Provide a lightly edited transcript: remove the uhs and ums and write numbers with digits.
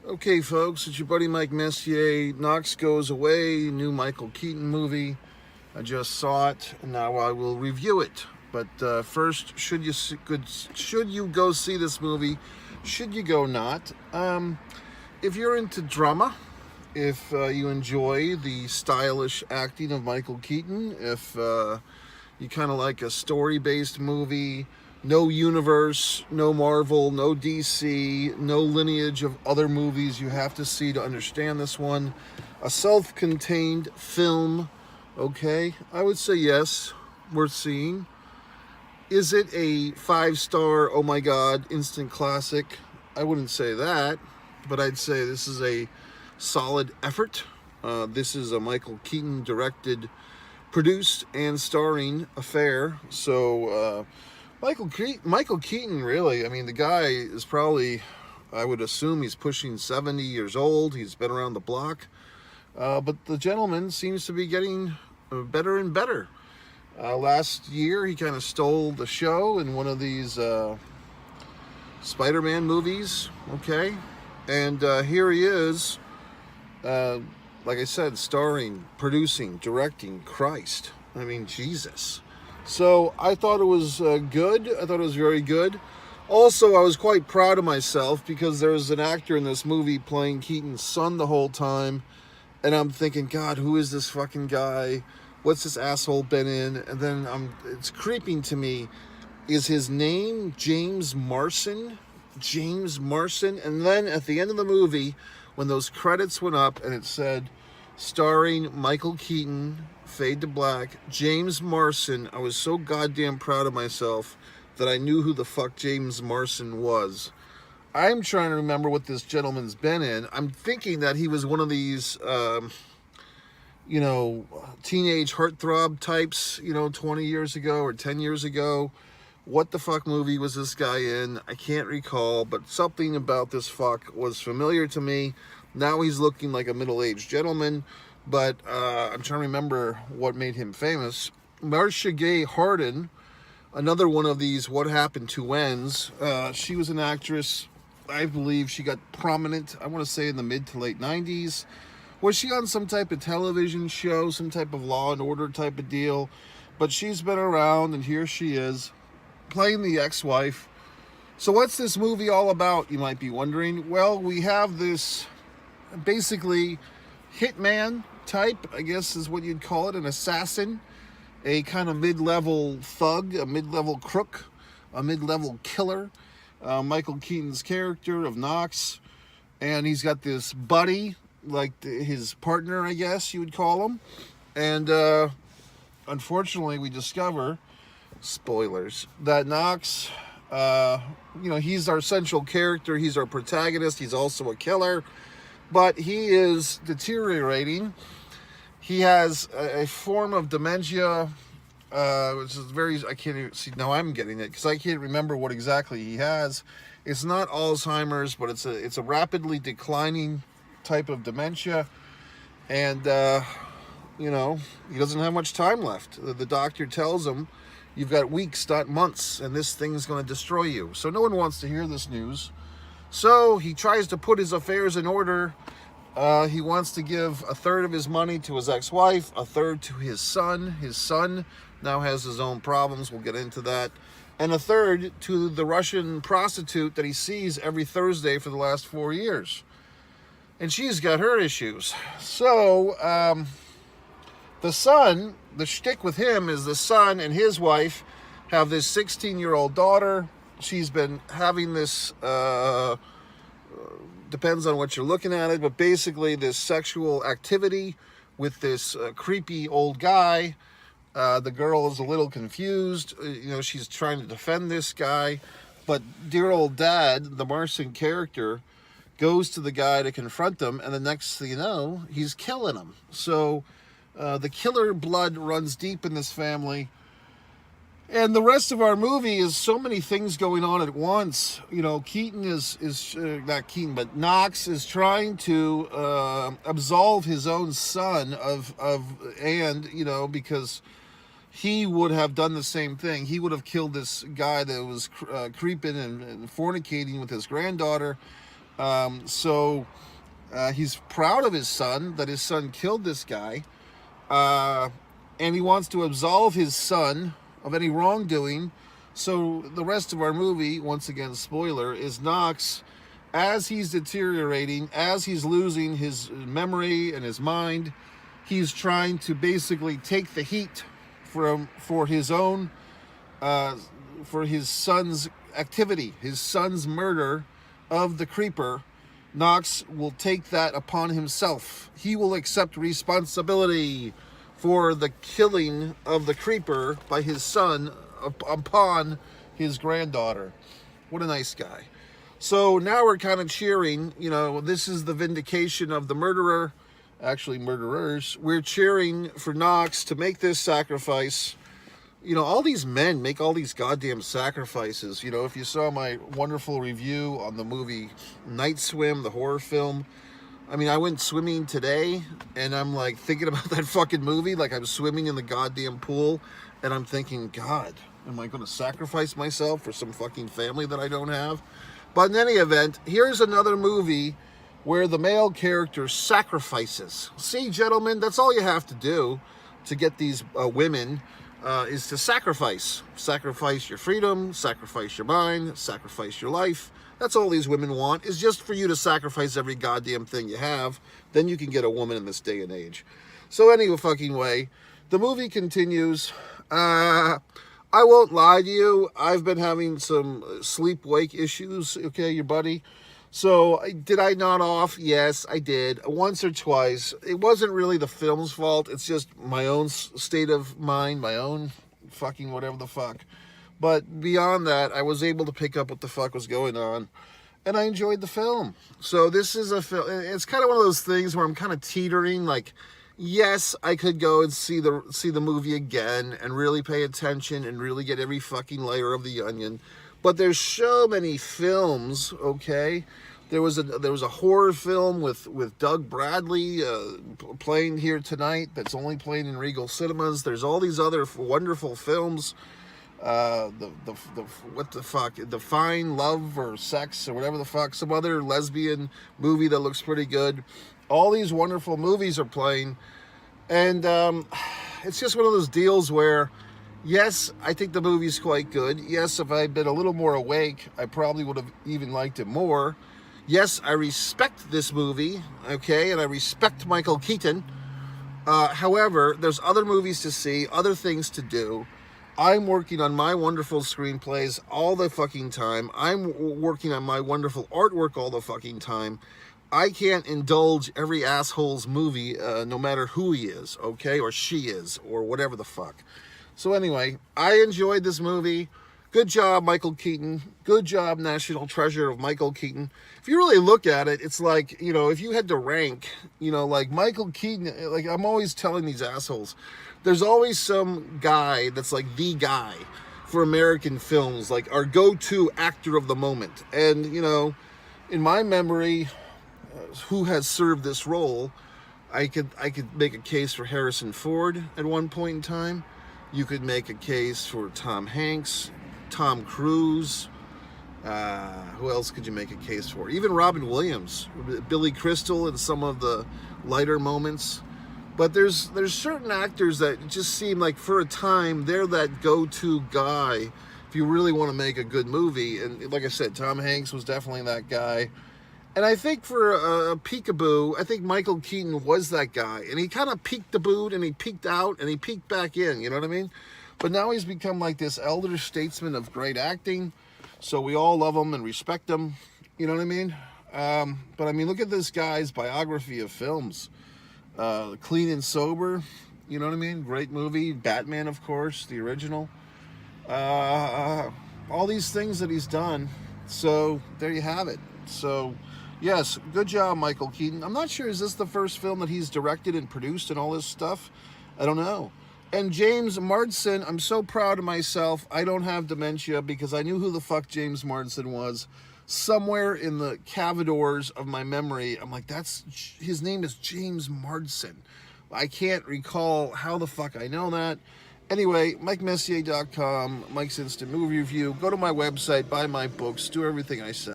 Okay, folks, it's your buddy Mike Messier. Knox Goes Away, new Michael Keaton movie. I just saw it, and now I will review it. But first, should you go see this movie? Should you go not? If you're into drama, if you enjoy the stylish acting of Michael Keaton, if you kind of like a story-based movie, no universe, no Marvel, no DC, no lineage of other movies you have to see to understand this one. A self-contained film, okay? I would say yes, worth seeing. Is it a 5-star, oh my god, instant classic? I wouldn't say that, but I'd say this is a solid effort. This is a Michael Keaton directed, produced, and starring affair. So, Michael Keaton, really, I mean, the guy is probably, I would assume he's pushing 70 years old. He's been around the block. But the gentleman seems to be getting better and better. Last year, he kind of stole the show in one of these Spider-Man movies, okay? And here he is, like I said, starring, producing, directing. Christ. I mean, Jesus. So I thought it was good. I thought it was very good. Also, I was quite proud of myself because there was an actor in this movie playing Keaton's son the whole time. And I'm thinking, God, who is this fucking guy? What's this asshole been in? And then it's creeping to me. Is his name James Marsden? James Marsden? And then at the end of the movie, when those credits went up and it said, starring Michael Keaton, fade to black, James Marsden, I was so goddamn proud of myself that I knew who the fuck James Marsden was. I'm trying to remember what this gentleman's been in. I'm thinking that he was one of these, teenage heartthrob types, 20 years ago or 10 years ago. What the fuck movie was this guy in? I can't recall, but something about this fuck was familiar to me. Now he's looking like a middle-aged gentleman, but I'm trying to remember what made him famous. Marcia Gay Harden, another one of these What Happened to Wens. She was an actress. I believe she got prominent, I want to say in the mid to late 90s. Was she on some type of television show, some type of Law and Order type of deal? But she's been around, and here she is, playing the ex-wife. So what's this movie all about, you might be wondering? Well, we have this basically hitman type, I guess is what you'd call it, an assassin, a kind of mid-level thug, a mid-level crook, a mid-level killer. Michael Keaton's character of Knox, and he's got this buddy, like his partner, I guess you would call him. And unfortunately, we discover, spoilers, that Knox, he's our central character, he's our protagonist, he's also a killer, but he is deteriorating. He has a form of dementia, which is I can't even see, now I'm getting it, because I can't remember what exactly he has. It's not Alzheimer's, but it's a rapidly declining type of dementia, and, he doesn't have much time left. The doctor tells him, you've got weeks, not months, and this thing's going to destroy you. So no one wants to hear this news. So he tries to put his affairs in order. He wants to give a third of his money to his ex-wife, a third to his son. His son now has his own problems. We'll get into that. And a third to the Russian prostitute that he sees every Thursday for the last 4 years. And she's got her issues. So, the son, the shtick with him is the son and his wife have this 16-year-old daughter. She's been having this, depends on what you're looking at it, but basically this sexual activity with this creepy old guy. The girl is a little confused. She's trying to defend this guy. But dear old dad, the Marsden character, goes to the guy to confront him, and the next thing you know, he's killing him. So the killer blood runs deep in this family. And the rest of our movie is so many things going on at once. Keaton is not Keaton, but Knox is trying to absolve his own son because he would have done the same thing. He would have killed this guy that was creeping and fornicating with his granddaughter. So he's proud of his son, that his son killed this guy. And he wants to absolve his son of any wrongdoing. So the rest of our movie, once again, spoiler, is Knox, as he's deteriorating, as he's losing his memory and his mind, he's trying to basically take the heat for his own, for his son's activity, his son's murder of the creeper. Knox will take that upon himself. He will accept responsibility for the killing of the creeper by his son upon his granddaughter. What a nice guy. So now we're kind of cheering, you know, this is the vindication of the murderer, actually murderers. We're cheering for Knox to make this sacrifice. You know, all these men make all these goddamn sacrifices. You know, if you saw my wonderful review on the movie Night Swim, the horror film, I mean, I went swimming today, and I'm like thinking about that fucking movie, like I'm swimming in the goddamn pool, and I'm thinking, God, am I going to sacrifice myself for some fucking family that I don't have? But in any event, here's another movie where the male character sacrifices. See, gentlemen, that's all you have to do to get these women, is to sacrifice. Sacrifice your freedom, sacrifice your mind, sacrifice your life. That's all these women want, is just for you to sacrifice every goddamn thing you have. Then you can get a woman in this day and age. So anyway, fucking way, the movie continues. I won't lie to you. I've been having some sleep-wake issues, okay, your buddy. So did I nod off? Yes, I did. Once or twice. It wasn't really the film's fault. It's just my own state of mind, my own fucking whatever the fuck. But beyond that, I was able to pick up what the fuck was going on, and I enjoyed the film. So this is a film. It's kind of one of those things where I'm kind of teetering. Like, yes, I could go and see the movie again and really pay attention and really get every fucking layer of the onion. But there's so many films. Okay, there was a horror film with Doug Bradley playing here tonight. That's only playing in Regal Cinemas. There's all these other wonderful films. What the fuck, The Fine Love or Sex or whatever the fuck, some other lesbian movie that looks pretty good. All these wonderful movies are playing, and it's just one of those deals where, yes, I think the movie's quite good. Yes, if I'd been a little more awake, I probably would have even liked it more. Yes, I respect this movie, okay, and I respect Michael Keaton. However, there's other movies to see, other things to do. I'm working on my wonderful screenplays all the fucking time. I'm working on my wonderful artwork all the fucking time. I can't indulge every asshole's movie, no matter who he is, okay? Or she is, or whatever the fuck. So anyway, I enjoyed this movie. Good job, Michael Keaton. Good job, National Treasure of Michael Keaton. If you really look at it, it's like, you know, if you had to rank, you know, like Michael Keaton, like I'm always telling these assholes, there's always some guy that's like the guy for American films, like our go-to actor of the moment. And, you know, in my memory, who has served this role, I could make a case for Harrison Ford at one point in time. You could make a case for Tom Hanks, Tom Cruise. Who else could you make a case for? Even Robin Williams, Billy Crystal in some of the lighter moments. But there's certain actors that just seem like for a time they're that go-to guy if you really want to make a good movie. And like I said, Tom Hanks was definitely that guy. And I think for a peekaboo, I think Michael Keaton was that guy. And he kind of peeked the boot and he peeked out and he peeked back in, you know what I mean? But now he's become like this elder statesman of great acting. So we all love him and respect him, you know what I mean? But I mean, look at this guy's biography of films. Clean and Sober, you know what I mean? Great movie. Batman, of course, the original. All these things that he's done. So there you have it. So yes, good job, Michael Keaton. I'm not sure, is this the first film that he's directed and produced and all this stuff? I don't know. And James Marsden, I'm so proud of myself. I don't have dementia because I knew who the fuck James Marsden was. Somewhere in the cavadors of my memory, I'm like, his name is James Marsden. I can't recall how the fuck I know that. Anyway, MikeMessier.com, Mike's Instant Movie Review. Go to my website, buy my books, do everything I say.